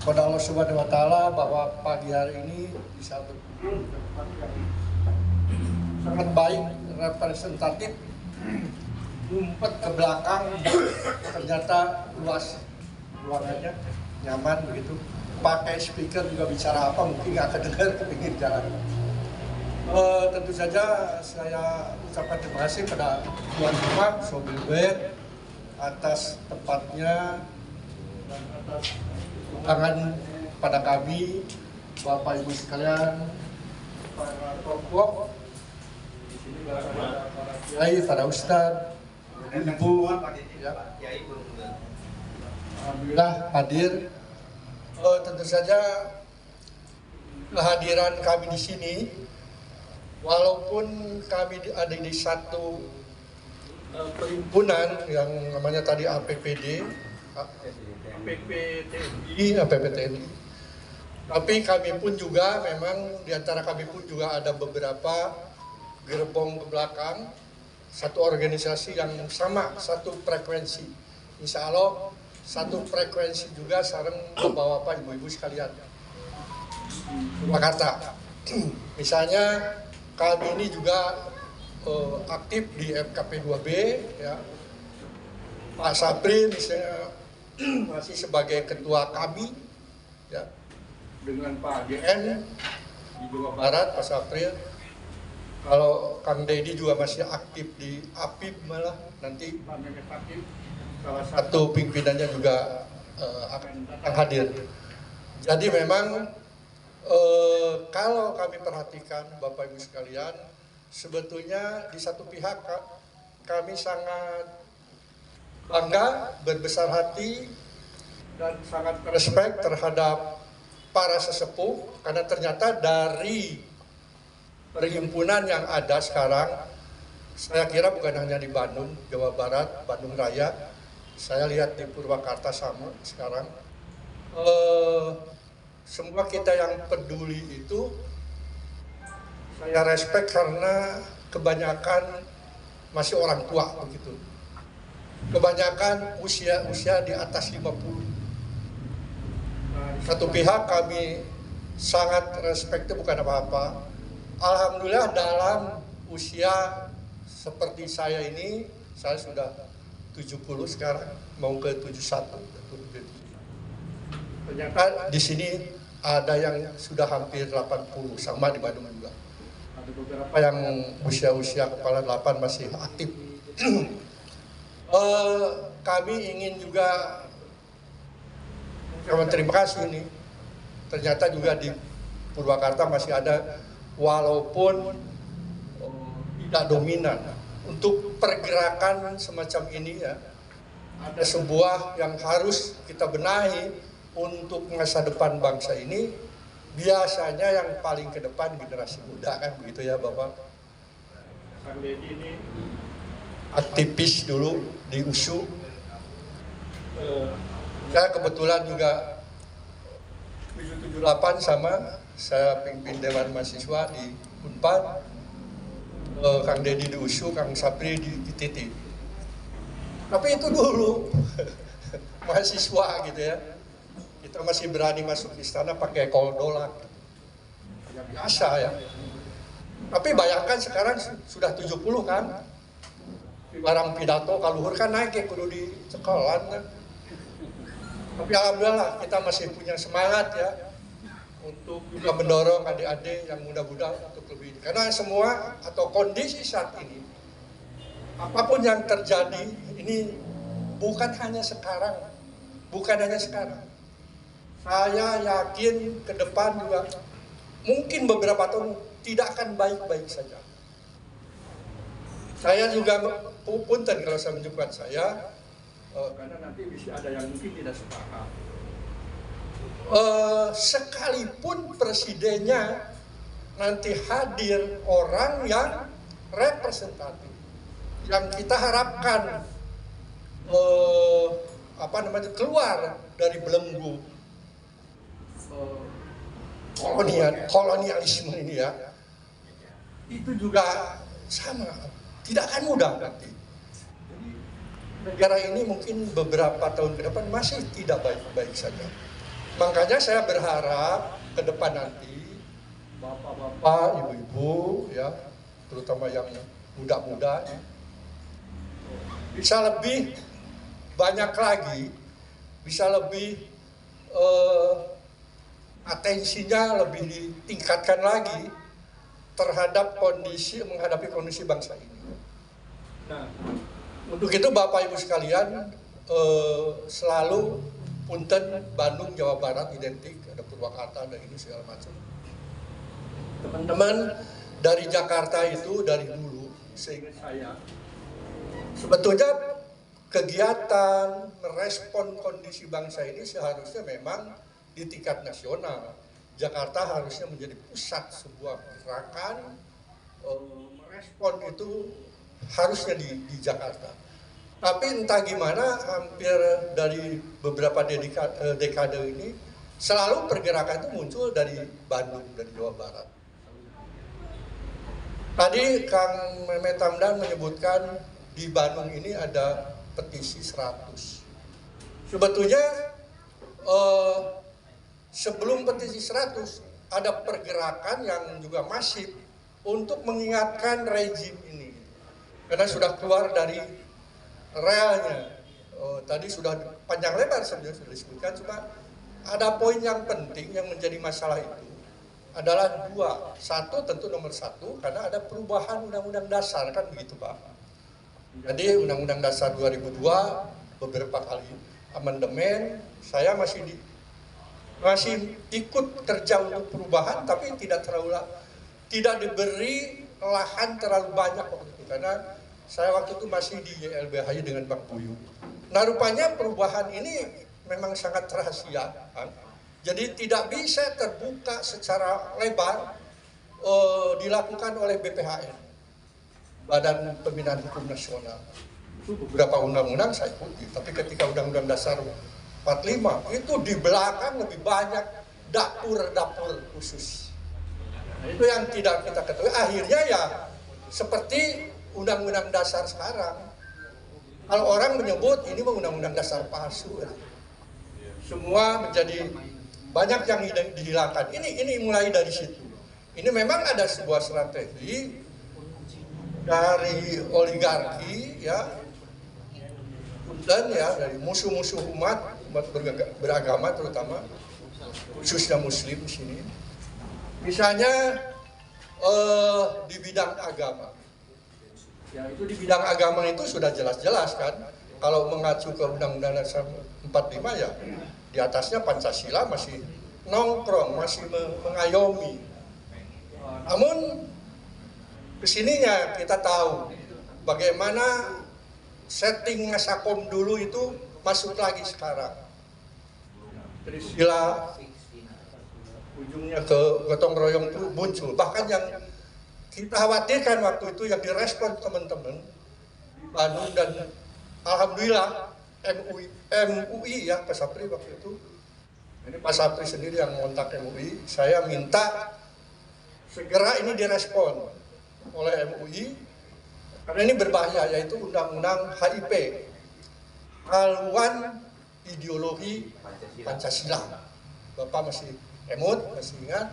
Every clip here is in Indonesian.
kepada Allah Subhanahu wa Ta'ala bahwa pagi hari ini bisa berkumpul di tempat yang sangat baik, representatif, ngumpet ke belakang, ternyata luas ruangannya, nyaman begitu. Pakai speaker juga bicara apa mungkin nggak kedengar ke pinggir jalan. Tentu saja saya ucapkan terima kasih pada tuan rumah Sobilber atas tempatnya dan atas undangan pada kami, Bapak Ibu sekalian, para tokoh, di sini para kiai, para ustadz, ibu, ya. Alhamdulillah hadir. Tentu saja kehadiran kami di sini, walaupun kami ada di satu perhimpunan yang namanya tadi APPD, APPTNI, tapi kami pun juga memang diantara kami pun juga ada beberapa gerbong ke belakang, satu organisasi yang sama, satu frekuensi. Insya Allah satu frekuensi juga sareng bapak-bapak, ibu-ibu sekalian. Purwakarta. Misalnya kami ini juga aktif di FKP 2B, ya. Pak Sapri misalnya masih sebagai ketua kami, ya. Dengan Pak GN di Jawa Barat, Pak Sapri. Kalau Kang Dedi juga masih aktif di APIP, malah nanti Pak Mehmet Hakim salah satu pimpinannya juga akan hadir. Jadi memang kalau kami perhatikan Bapak Ibu sekalian, sebetulnya di satu pihak kami sangat bangga, berbesar hati, dan sangat respect terhadap para sesepuh, karena ternyata dari perhimpunan yang ada sekarang, saya kira bukan hanya di Bandung, Jawa Barat, Bandung Raya, saya lihat di Purwakarta sama sekarang. Semua kita yang peduli itu saya respect karena kebanyakan masih orang tua begitu. Kebanyakan usia di atas 50. Satu pihak kami sangat respect, itu bukan apa-apa. Alhamdulillah dalam usia seperti saya ini, saya sudah 70 sekarang, mau ke 71. Ternyata di sini ada yang sudah hampir 80, sama di Bandung juga. Ada beberapa yang usia-usia kepala 8 masih aktif. Kami ingin juga terima kasih ini. Ternyata juga di Purwakarta masih ada, walaupun tidak dominan. Untuk pergerakan semacam ini, ya, ada sebuah yang harus kita benahi untuk masa depan bangsa ini. Biasanya yang paling ke depan generasi muda, kan begitu ya Bapak. Kang Dedi ini aktivis dulu di USU. Saya kebetulan juga 778 sama, saya pimpin Dewan Mahasiswa di Unpad. Kang Dedi di USU, Kang Sapri di ITT. Tapi itu dulu mahasiswa gitu ya. Kita masih berani masuk istana pakai koldolak. Ya biasa ya. Tapi bayangkan sekarang sudah 70 kan. Barang pidato kaluhur kan naik ya kudu di sekolah kan. Tapi alhamdulillah kita masih punya semangat ya untuk juga mendorong adik-adik yang muda-muda untuk lebih, karena semua atau kondisi saat ini apapun yang terjadi ini bukan hanya sekarang, saya yakin ke depan juga mungkin beberapa tahun tidak akan baik-baik saja. Saya juga punten kalau saya menunjukkan saya, karena nanti bisa ada yang mungkin tidak sepakat. Sekalipun presidennya nanti hadir orang yang representatif, yang kita harapkan keluar dari belenggu kolonialisme ini ya, itu juga sama, tidak akan mudah nanti. Jadi negara ini mungkin beberapa tahun ke depan masih tidak baik-baik saja. Makanya saya berharap ke depan nanti bapak-bapak, ibu-ibu, ya, terutama yang muda-muda, ya, bisa lebih banyak lagi, bisa lebih atensinya lebih ditingkatkan lagi terhadap menghadapi kondisi bangsa ini. Nah, untuk itu Bapak Ibu sekalian, selalu punten Bandung Jawa Barat identik, ada Purwakarta, ada ini segala macam. Teman-teman dari Jakarta itu dari dulu, seingat saya, sebetulnya kegiatan merespon kondisi bangsa ini seharusnya memang di tingkat nasional. Jakarta harusnya menjadi pusat sebuah gerakan merespon itu harusnya di Jakarta. Tapi entah gimana hampir dari beberapa dekade ini selalu pergerakan itu muncul dari Bandung, dari Jawa Barat. Tadi Kang Mehmet Hamdan menyebutkan di Bandung ini ada petisi 100. Sebetulnya sebelum petisi 100 ada pergerakan yang juga masif untuk mengingatkan rejim ini. Karena sudah keluar dari realnya. Tadi sudah panjang lebar sebenarnya sudah disebutkan, cuma ada poin yang penting yang menjadi masalah itu adalah dua. Satu tentu nomor satu karena ada perubahan undang-undang dasar, kan begitu Pak. Jadi undang-undang dasar 2002 beberapa kali amandemen, saya masih ikut kerja untuk perubahan, tapi tidak diberi lahan terlalu banyak waktu itu karena saya waktu itu masih di YLBHI dengan Bang Puyu. Nah rupanya perubahan ini memang sangat rahasia, kan? Jadi tidak bisa terbuka secara lebar dilakukan oleh BPHN, Badan Pembinaan Hukum Nasional. Beberapa undang-undang saya ikuti, tapi ketika Undang-Undang Dasar 45 itu di belakang lebih banyak dapur-dapur khusus. Nah, itu yang tidak kita ketahui. Akhirnya ya seperti Undang-Undang Dasar sekarang. Kalau orang menyebut ini Undang-Undang Dasar palsu, ya. Semua menjadi banyak yang dihilangkan. Ini mulai dari situ. Ini memang ada sebuah strategi dari oligarki, ya, dan ya dari musuh-musuh umat beragama terutama, khususnya Muslim di sini. Misalnya di bidang agama. Ya itu di bidang agama itu sudah jelas-jelas kan. Kalau mengacu ke Undang-Undang Dasar 45 ya di atasnya Pancasila masih nongkrong, masih mengayomi. Namun kesininya kita tahu bagaimana setting Ngasakom dulu itu masuk lagi sekarang. Trisila ujungnya ke gotong royong itu muncul. Bahkan yang kita khawatirkan waktu itu yang direspon teman-teman di Bandung dan alhamdulillah MUI ya Pak Sapri waktu itu. Ini Pak Sapri sendiri yang ngontak MUI. Saya minta segera ini direspon oleh MUI karena ini berbahaya, yaitu Undang-Undang HIP, haluan ideologi Pancasila. Bapak masih emut, masih ingat.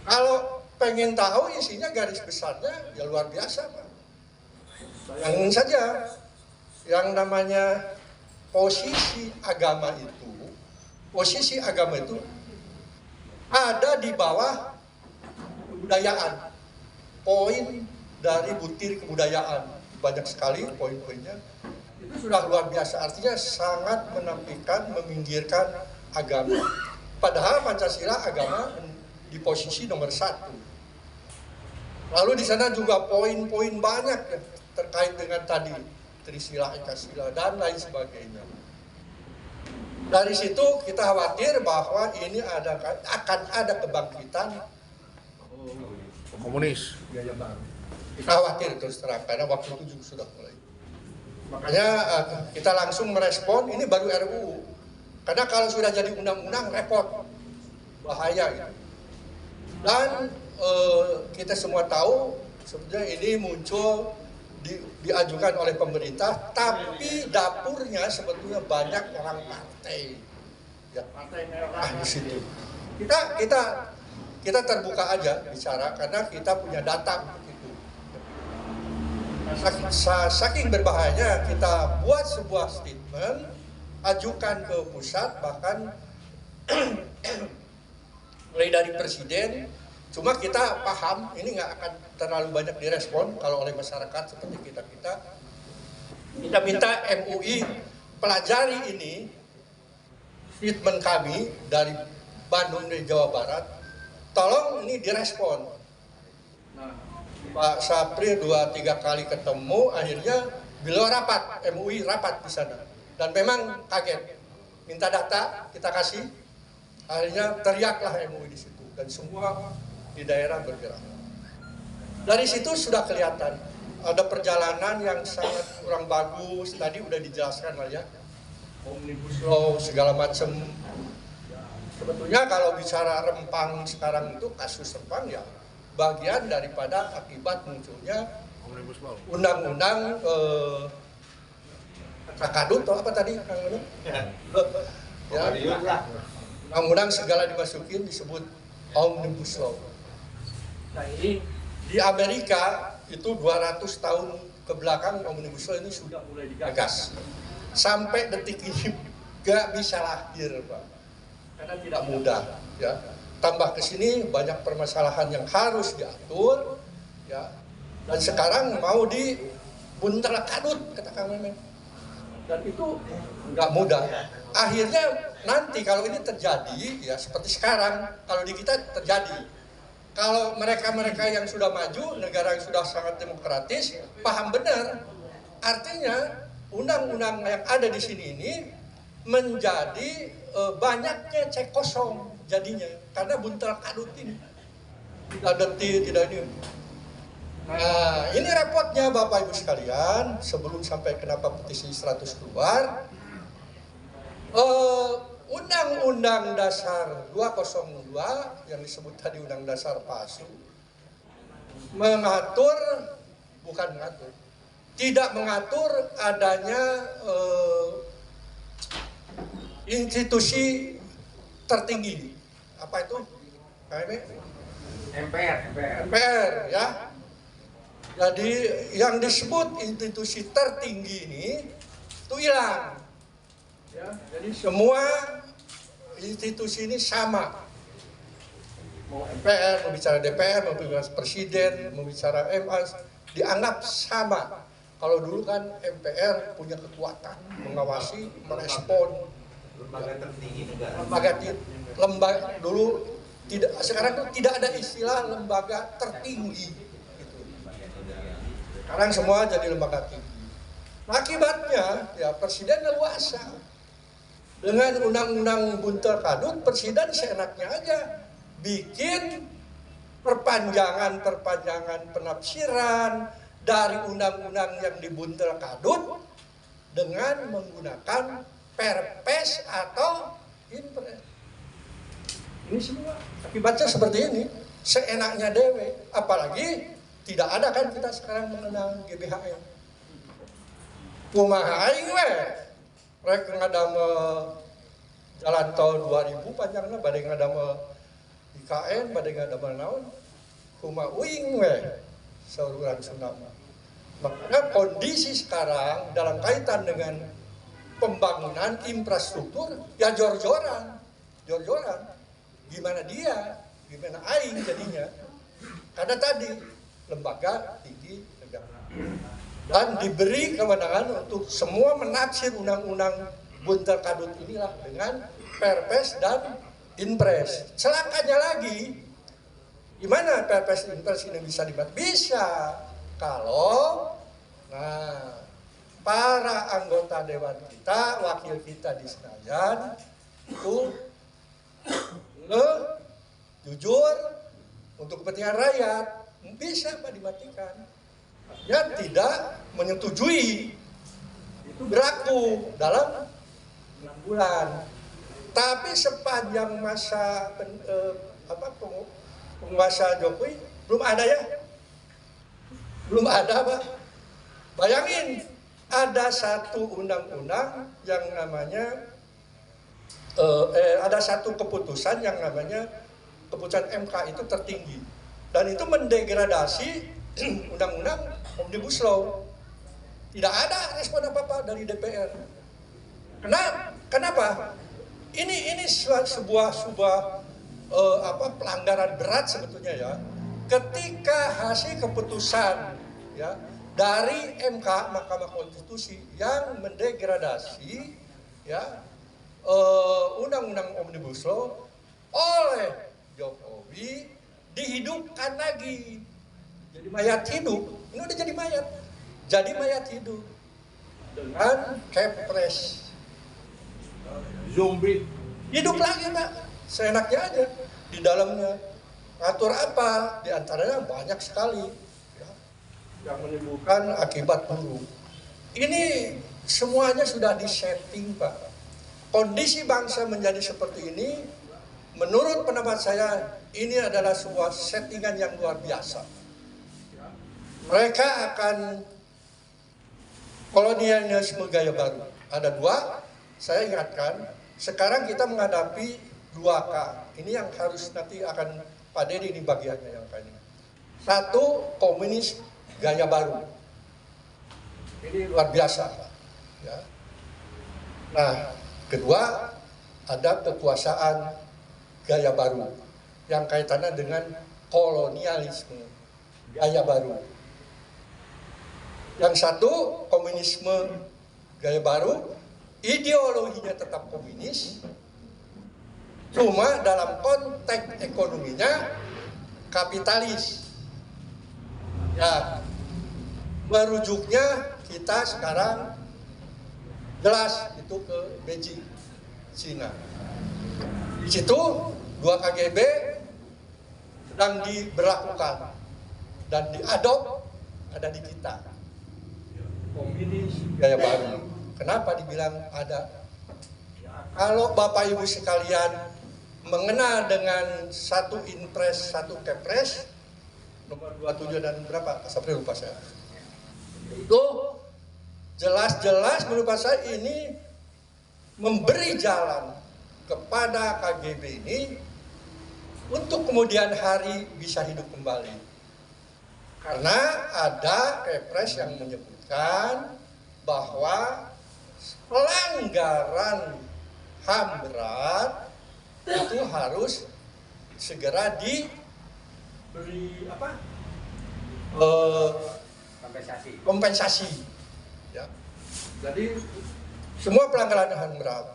Kalau pengen tahu isinya garis besarnya ya luar biasa Pak. Bayangin saja yang namanya posisi agama itu ada di bawah kebudayaan. Poin dari butir kebudayaan banyak sekali poin-poinnya. Itu sudah luar biasa, artinya sangat menampilkan, meminggirkan agama. Padahal Pancasila agama di posisi nomor 1. Lalu di sana juga poin-poin banyak ya, terkait dengan tadi Trisila, Ekasila dan lain sebagainya. Dari situ kita khawatir bahwa ini akan ada kebangkitan komunis. Kita khawatir terus terang karena waktu itu juga sudah mulai. Makanya kita langsung merespon, ini baru RUU. Karena kalau sudah jadi undang-undang repot, bahaya gitu. Dan kita semua tahu sebenarnya ini muncul diajukan oleh pemerintah, tapi dapurnya sebetulnya banyak orang partai. ya, di situ. Kita terbuka aja bicara karena kita punya data itu. Saking berbahayanya kita buat sebuah statement, ajukan ke pusat, bahkan mulai dari presiden. Cuma kita paham ini nggak akan terlalu banyak direspon kalau oleh masyarakat seperti kita. Kita minta MUI pelajari ini statement kami dari Bandung dari Jawa Barat, tolong ini direspon. Nah, Pak Sapri 2-3 kali ketemu, akhirnya beliau rapat, MUI rapat di sana, dan memang kaget, minta data kita kasih, akhirnya teriaklah MUI di situ dan semua di daerah bergerak. Dari situ sudah kelihatan ada perjalanan yang sangat kurang bagus. Tadi udah dijelaskan lah ya, Omnibus Law segala macam. Sebetulnya kalau bicara Rempang sekarang itu, kasus Rempang ya bagian daripada akibat munculnya undang-undang Kadut atau apa tadi Kang Manu? Ya, undang-undang segala dimasukin disebut Omnibus Law. Nah ini di Amerika itu 200 tahun ke belakang Omnibus Law ini sudah mulai digagas. Sampai detik ini gak bisa lahir, Pak. Karena tidak mudah, ya. Tambah ke sini banyak permasalahan yang harus diatur, ya. Dan sekarang mau dibuntel kadut, kata Kang Memen. Dan itu nggak mudah. Akhirnya nanti kalau ini terjadi, ya seperti sekarang, kalau di kita terjadi. Kalau mereka-mereka yang sudah maju, negara yang sudah sangat demokratis, paham benar. Artinya undang-undang yang ada di sini ini menjadi banyaknya cek kosong jadinya karena buntel kadut ini. Tidak detil, tidak ini. Nah, ini repotnya Bapak Ibu sekalian, sebelum sampai kenapa petisi 100 keluar. Undang-Undang Dasar 202 yang disebut tadi Undang Dasar palsu tidak mengatur adanya institusi tertinggi. Apa itu? MPR ya. Jadi yang disebut institusi tertinggi ini itu hilang. Ya, jadi semua institusi ini sama. Mau MPR, mau bicara DPR, mau bicara presiden, mau bicara MA, dianggap sama. Kalau dulu kan MPR punya kekuatan mengawasi, merespon. Lembaga tertinggi negara. Lembaga dulu tidak, sekarang tuh tidak ada istilah lembaga tertinggi. Gitu. Sekarang semua jadi lembaga tinggi. Akibatnya ya presiden leluasa. Dengan undang-undang buntel kadut, presiden seenaknya aja bikin perpanjangan penafsiran dari undang-undang yang dibuntel kadut dengan menggunakan perpes atau impres. Ini semua akibatnya seperti ini, seenaknya dewe. Apalagi tidak ada kan kita sekarang mengenal GBHN. Kumaha aing we. Mereka ngadame jalan tol 2000 panjangnya, badai ngadame IKN, badai ngadame naon, kuma uing we, saururan Sundama. Makanya kondisi sekarang dalam kaitan dengan pembangunan infrastruktur, ya jor-joran. Gimana gimana aing jadinya. Karena tadi, lembaga tinggi negara. Dan diberi kewenangan untuk semua menafsir undang-undang buntel kadut inilah dengan perpes dan impres. Celakanya lagi, gimana perpes impres ini bisa dibuat? Bisa kalau para anggota dewan kita, wakil kita di Senayan itu jujur untuk kepentingan rakyat, bisa Pak dimatikan. Ya tidak menyetujui itu berlaku dalam 6 bulan. Tapi sepanjang masa penguasa Jokowi belum ada ya, belum ada Pak. Bayangin ada satu undang-undang yang namanya ada satu keputusan yang namanya keputusan MK itu tertinggi, dan itu mendegradasi undang-undang Omnibus Law. Tidak ada respon apa-apa dari DPR. Kenapa? Ini sebuah pelanggaran berat sebetulnya ya. Ketika hasil keputusan ya dari MK, Mahkamah Konstitusi, yang mendegradasi ya undang-undang Omnibus Law oleh Jokowi dihidupkan lagi. Jadi mayat hidup. Ini udah jadi mayat. Jadi mayat hidup dengan Kepres. Zombie. Hidup lagi, Pak. Seenaknya aja di dalamnya. Atur apa? Di antaranya banyak sekali ya, yang menimbulkan akibat buruk. Ini semuanya sudah disetting, Pak. Kondisi bangsa menjadi seperti ini, menurut pendapat saya, ini adalah sebuah settingan yang luar biasa. Mereka akan kolonialisme gaya baru. Ada dua, saya ingatkan. Sekarang kita menghadapi 2K. Ini yang harus nanti akan Pak Dedi ini bagiannya yang kayaknya. Satu, komunis gaya baru. Ini luar biasa, Pak. Ya. Nah, kedua, ada kekuasaan gaya baru yang kaitannya dengan kolonialisme gaya baru. Yang satu, komunisme gaya baru, ideologinya tetap komunis, cuma dalam konteks ekonominya kapitalis. Ya, merujuknya kita sekarang jelas itu ke Beijing, Cina. Di situ 2 KGB sedang diberlakukan dan diadop ada di kita. Komunis gaya baru. Kenapa dibilang ada? Kalau Bapak Ibu sekalian mengenal dengan satu Inpres, satu Kepres, nomor 27 dan berapa? Sampai lupa saya. Itu jelas-jelas menurut saya ini memberi jalan kepada KGB ini untuk kemudian hari bisa hidup kembali. Karena ada Kepres yang menyebutkan bahwa pelanggaran HAM berat itu harus segera diberi kompensasi. Ya. Jadi semua pelanggaran HAM berat,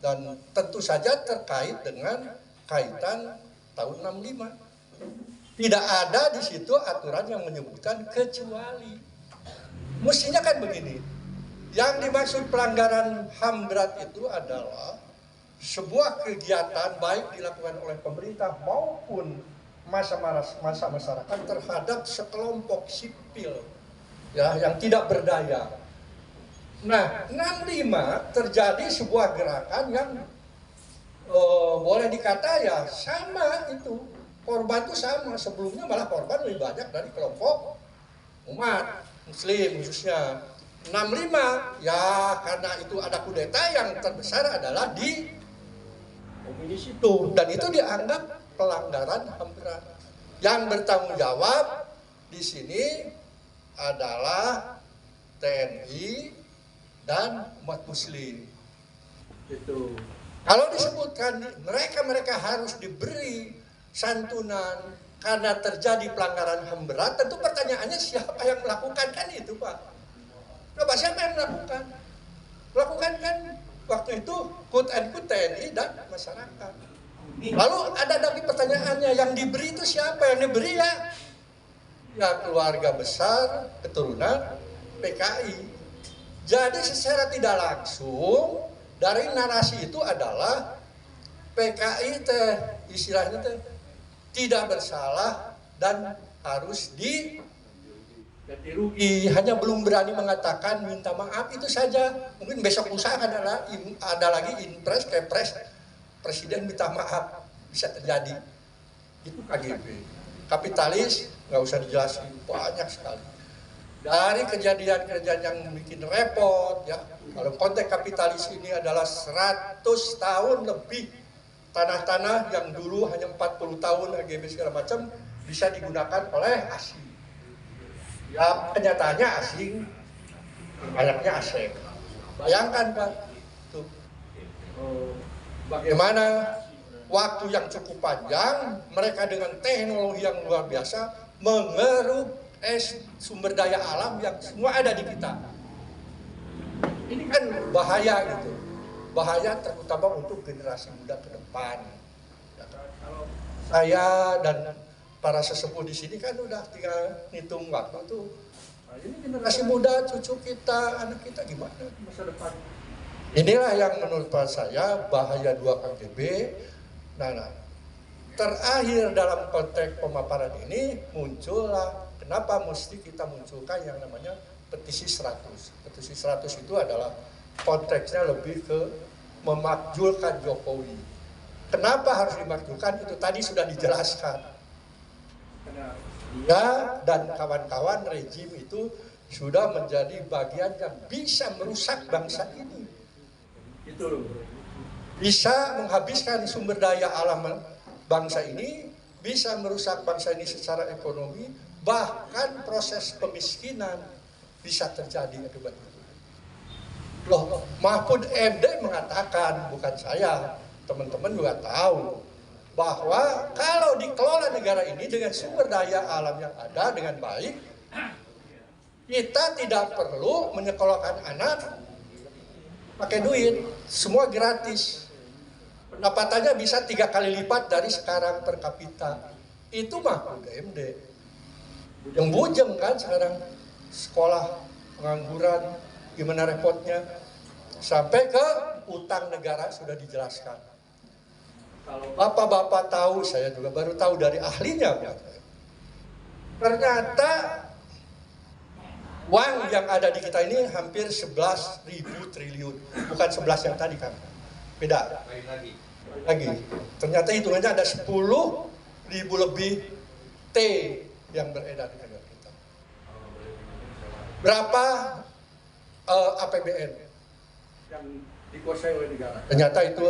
dan tentu saja terkait dengan kaitan tahun 65. Tidak ada di situ aturan yang menyebutkan kecuali. Mestinya kan begini. Yang dimaksud pelanggaran HAM berat itu adalah sebuah kegiatan baik dilakukan oleh pemerintah maupun masa masyarakat terhadap sekelompok sipil ya yang tidak berdaya. Nah, 65 terjadi sebuah gerakan yang boleh dikata ya sama itu. Korban itu sama, sebelumnya malah korban lebih banyak dari kelompok umat muslim khususnya. 65 ya karena itu ada kudeta, yang terbesar adalah di komunis itu, dan itu dianggap pelanggaran HAM berat. Yang bertanggung jawab di sini adalah TNI dan umat muslim. Itu. Kalau disebutkan mereka harus diberi santunan karena terjadi pelanggaran HAM berat, tentu pertanyaannya siapa yang melakukan, kan itu, Pak. Coba siapa yang melakukan? Melakukan kan waktu itu quote and quote TNI dan masyarakat. Lalu ada lagi pertanyaannya, yang diberi itu siapa? Yang diberi ya keluarga besar keturunan PKI. Jadi secara tidak langsung dari narasi itu adalah PKI istilahnya tidak bersalah dan harus ganti rugi. Hanya belum berani mengatakan minta maaf, itu saja. Mungkin besok lusa ada lagi Inpres, Kepres, Presiden minta maaf, bisa terjadi. Itu KGB. Kapitalis nggak usah dijelasin, banyak sekali. dari kejadian-kejadian yang bikin repot ya. Kalau konteks kapitalis ini adalah 100 tahun lebih, tanah-tanah yang dulu hanya 40 tahun AGB segala macam bisa digunakan oleh asing. Ya kenyataannya asing, banyaknya asing. Bayangkan Pak, tuh, bagaimana waktu yang cukup panjang mereka dengan teknologi yang luar biasa mengeruk sumber daya alam yang semua ada di kita. Ini kan bahaya gitu, bahaya terutama untuk generasi muda ke depan. Kalau saya dan para sesepuh di sini kan udah tinggal ngitung waktu tuh. Nah, ini generasi muda, cucu kita, anak kita gimana masa depan? Inilah yang menurut saya bahaya 2 KGB. Nah, terakhir dalam konteks pemaparan ini muncullah kenapa mesti kita munculkan yang namanya petisi 100. Petisi 100 itu adalah konteksnya lebih ke memakjulkan Jokowi. Kenapa harus dimakjulkan? Itu tadi sudah dijelaskan. Dia dan kawan-kawan rejim itu sudah menjadi bagian yang bisa merusak bangsa ini. Itu bisa menghabiskan sumber daya alam bangsa ini, bisa merusak bangsa ini secara ekonomi, bahkan proses pemiskinan bisa terjadi akibat itu. Loh, Mahfud MD mengatakan, bukan saya, teman-teman juga tahu, bahwa kalau dikelola negara ini dengan sumber daya alam yang ada dengan baik, kita tidak perlu menyekolahkan anak pakai duit, semua gratis. Pendapatannya bisa 3 kali lipat dari sekarang per kapita. Itu Mahfud MD. Bujeng-bujeng kan sekarang sekolah, pengangguran, gimana repotnya. Sampai ke utang negara sudah dijelaskan. Kalau bapak-bapak tahu, saya juga baru tahu dari ahlinya. Ternyata uang yang ada di kita ini hampir 11.000 triliun. Bukan 11 yang tadi kan. Beda. Lagi. Ternyata hitungannya ada 10.000 lebih T yang beredar di negara kita. Berapa APBN yang dikuasai oleh negara? Ternyata itu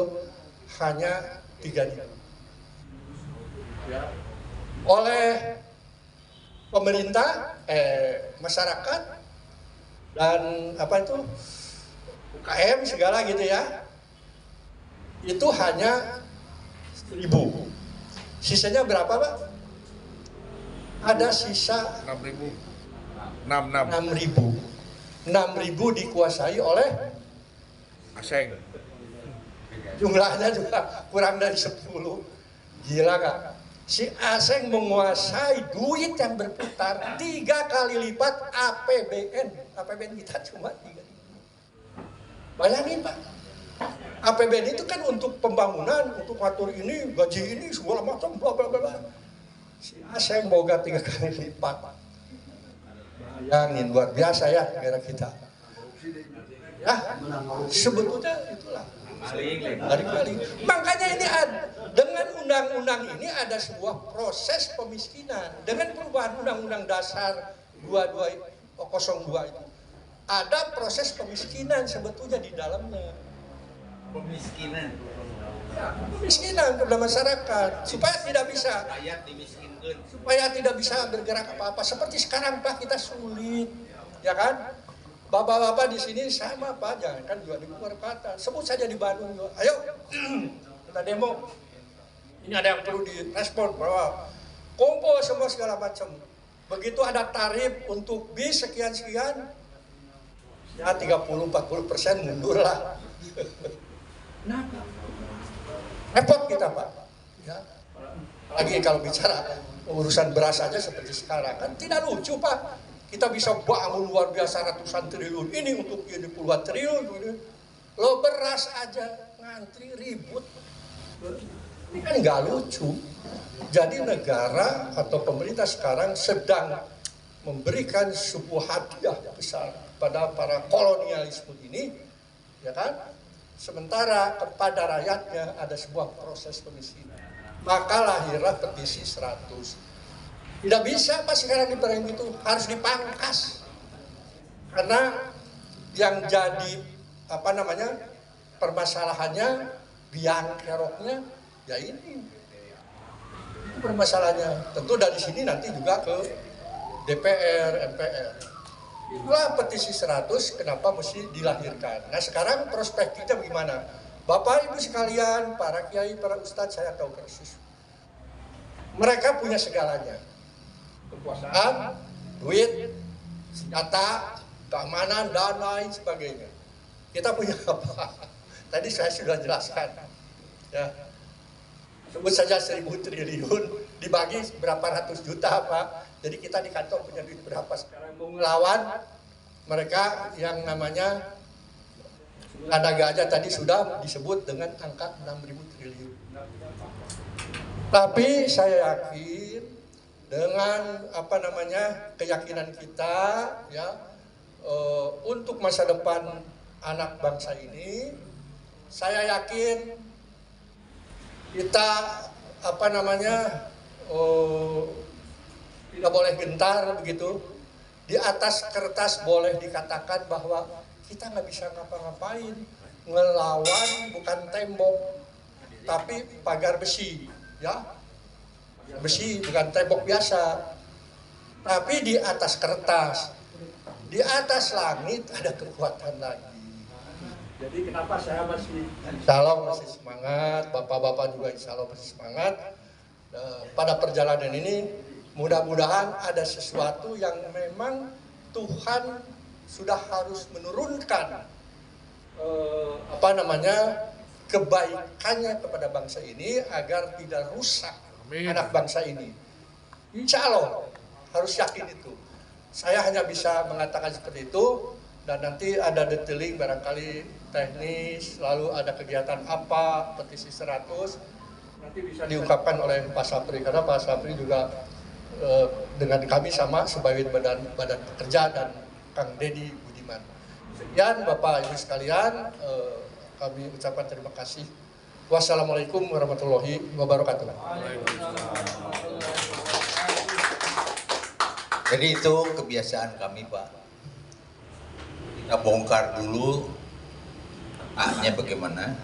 hanya 3.000. Ya. Oleh pemerintah, masyarakat dan apa itu UKM segala gitu ya, itu hanya 1.000. Sisanya berapa Pak? Ada sisa 6.000. 6.000 dikuasai oleh asing. Jumlahnya juga kurang dari 10. Gila Kak? Si asing menguasai duit yang berputar 3 kali lipat APBN. APBN kita cuma 3. Bayangin Pak, APBN itu kan untuk pembangunan, untuk ngatur ini, gaji ini, segala macam, bla bla bla. Si asing boga 3 kali lipat. Bayangin, luar biasa ya negara kita. Ya, sebetulnya itulah. Balik-balik. Makanya ini dengan undang-undang ini ada sebuah proses pemiskinan. Dengan perubahan undang-undang dasar 2202 itu ada proses pemiskinan sebetulnya di dalamnya. Pemiskinan. Ya, pemiskinan kepada masyarakat supaya tidak bisa Rakyat dimiskinkan. supaya tidak bisa bergerak apa-apa. Seperti sekarang Pak, kita sulit, ya kan? Bapak-bapak di sini sama Pak, jangan kan juga di luar kota. Sebut saja di Bandung juga. Ayo kita demo. Ini ada yang perlu direspon bahwa kumpul semua segala macam. Begitu ada tarif untuk bis sekian-sekian, ya 30-40% mundur lah. Kenapa? Repot kita Pak. Ya. Apalagi kalau bicara urusan beras aja seperti sekarang kan tidak lucu Pak. Kita bisa bangun luar biasa ratusan triliun ini untuk ini puluhan triliun ini. Lo beras aja ngantri ribut. Ini kan nggak lucu. Jadi negara atau pemerintah sekarang sedang memberikan sebuah hadiah besar pada para kolonialisme ini, ya kan? Sementara kepada rakyatnya ada sebuah proses pemiskinan. Maka lahirlah petisi 100. Tidak bisa Pak sekarang diperang itu, harus dipangkas. Karena yang jadi apa namanya permasalahannya, biang keroknya ya ini. Itu permasalahannya. Tentu dari sini nanti juga ke DPR, MPR. Itulah petisi 100 kenapa mesti dilahirkan. Nah sekarang prospeknya bagaimana? Bapak Ibu sekalian, para kiai, para ustadz, saya tahu persis. Mereka punya segalanya. Kekuasaan, duit, senjata, keamanan, dan lain sebagainya. Kita punya apa? Tadi saya sudah jelaskan. Ya. Sebut saja 1.000 triliun, dibagi berapa ratus juta, Pak. Jadi kita di kantong punya duit berapa sekarang. Mau ngelawan mereka yang namanya Adaga aja tadi sudah disebut dengan angka 6.000 triliun. Tapi saya yakin dengan apa namanya keyakinan kita ya untuk masa depan anak bangsa ini, saya yakin kita apa namanya tidak boleh gentar begitu. Di atas kertas boleh dikatakan bahwa kita nggak bisa ngapa-ngapain, ngelawan bukan tembok, tapi pagar besi, ya, besi bukan tembok biasa. Tapi di atas kertas, di atas langit ada kekuatan lagi. Jadi kenapa saya masih insya Allah masih semangat, bapak-bapak juga insya Allah masih semangat. Pada perjalanan ini mudah-mudahan ada sesuatu yang memang Tuhan sudah harus menurunkan apa namanya kebaikannya kepada bangsa ini agar tidak rusak. Amin. Anak bangsa ini. Insya Allah harus yakin itu. Saya hanya bisa mengatakan seperti itu, dan nanti ada detailing barangkali teknis, lalu ada kegiatan apa, petisi 100, nanti bisa diungkapkan oleh Pak Sapri, karena Pak Sapri juga dengan kami sama sebagai badan pekerja dan Kang Deddy Budiman. Sekian Bapak Ibu sekalian, kami ucapkan terima kasih. Wassalamualaikum warahmatullahi wabarakatuh. Jadi itu kebiasaan kami, Pak. Kita bongkar dulu A-nya bagaimana,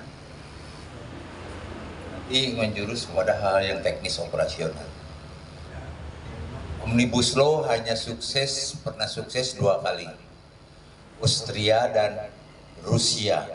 nanti menjurus kepada hal yang teknis operasional. Omnibus Law hanya pernah sukses 2 kali, Austria dan Rusia.